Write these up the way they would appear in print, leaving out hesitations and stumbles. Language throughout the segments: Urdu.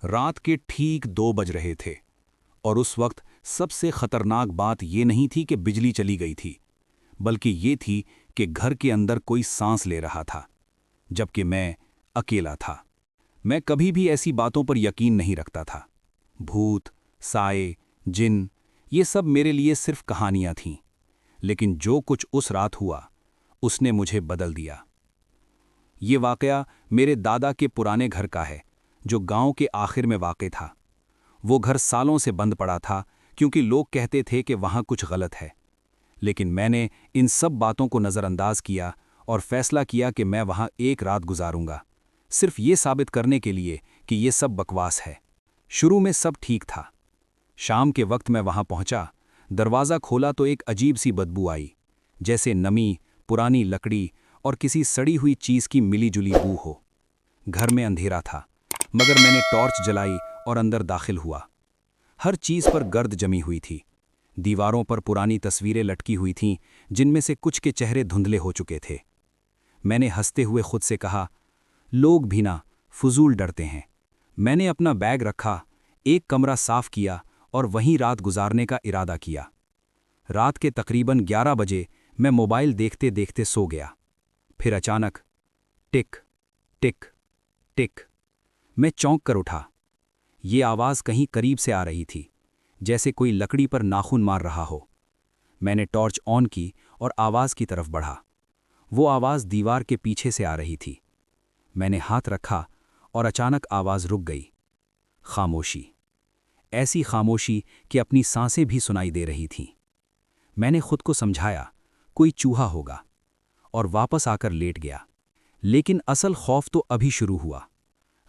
رات کے ٹھیک 2 بج رہے تھے اور اس وقت سب سے خطرناک بات یہ نہیں تھی کہ بجلی چلی گئی تھی، بلکہ یہ تھی کہ گھر کے اندر کوئی سانس لے رہا تھا، جبکہ میں اکیلا تھا۔ میں کبھی بھی ایسی باتوں پر یقین نہیں رکھتا تھا۔ بھوت، سائے، جن، یہ سب میرے لیے صرف کہانیاں تھیں، لیکن جو کچھ اس رات ہوا اس نے مجھے بدل دیا۔ یہ واقعہ میرے دادا کے پرانے گھر کا ہے، جو گاؤں کے آخر میں واقع تھا۔ وہ گھر سالوں سے بند پڑا تھا کیونکہ لوگ کہتے تھے کہ وہاں کچھ غلط ہے، لیکن میں نے ان سب باتوں کو نظر انداز کیا اور فیصلہ کیا کہ میں وہاں ایک رات گزاروں گا، صرف یہ ثابت کرنے کے لیے کہ یہ سب بکواس ہے۔ شروع میں سب ٹھیک تھا۔ شام کے وقت میں وہاں پہنچا، دروازہ کھولا تو ایک عجیب سی بدبو آئی، جیسے نمی، پرانی لکڑی اور کسی سڑی ہوئی چیز کی ملی جلی بو ہو۔ گھر میں اندھیرا تھا، مگر میں نے ٹارچ جلائی اور اندر داخل ہوا۔ ہر چیز پر گرد جمی ہوئی تھی۔ دیواروں پر پرانی تصویریں لٹکی ہوئی تھیں، جن میں سے کچھ کے چہرے دھندلے ہو چکے تھے۔ میں نے ہنستے ہوئے خود سے کہا، لوگ بھی نہ فضول ڈرتے ہیں۔ میں نے اپنا بیگ رکھا، ایک کمرہ صاف کیا اور وہیں رات گزارنے کا ارادہ کیا۔ رات کے تقریباً 11 بجے میں موبائل دیکھتے دیکھتے سو گیا۔ پھر اچانک ٹک ٹک ٹک، میں چونک کر اٹھا۔ یہ آواز کہیں قریب سے آ رہی تھی، جیسے کوئی لکڑی پر ناخن مار رہا ہو۔ میں نے ٹارچ آن کی اور آواز کی طرف بڑھا۔ وہ آواز دیوار کے پیچھے سے آ رہی تھی۔ میں نے ہاتھ رکھا اور اچانک آواز رک گئی۔ خاموشی، ایسی خاموشی کہ اپنی سانسیں بھی سنائی دے رہی تھیں۔ میں نے خود کو سمجھایا کوئی چوہا ہوگا اور واپس آ کر لیٹ گیا۔ لیکن اصل خوف تو ابھی شروع ہوا۔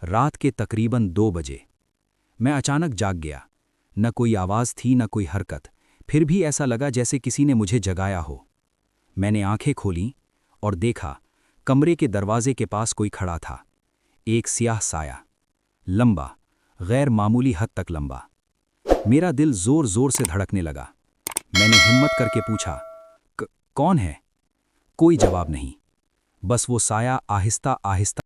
رات کے تقریباً 2 بجے میں اچانک جاگ گیا۔ نہ کوئی آواز تھی، نہ کوئی حرکت، پھر بھی ایسا لگا جیسے کسی نے مجھے جگایا ہو۔ میں نے آنکھیں کھولیں اور دیکھا کمرے کے دروازے کے پاس کوئی کھڑا تھا، ایک سیاہ سایہ، لمبا، غیر معمولی حد تک لمبا۔ میرا دل زور زور سے دھڑکنے لگا۔ میں نے ہمت کر کے پوچھا، کون ہے؟ کوئی جواب نہیں، بس وہ سایہ آہستہ آہستہ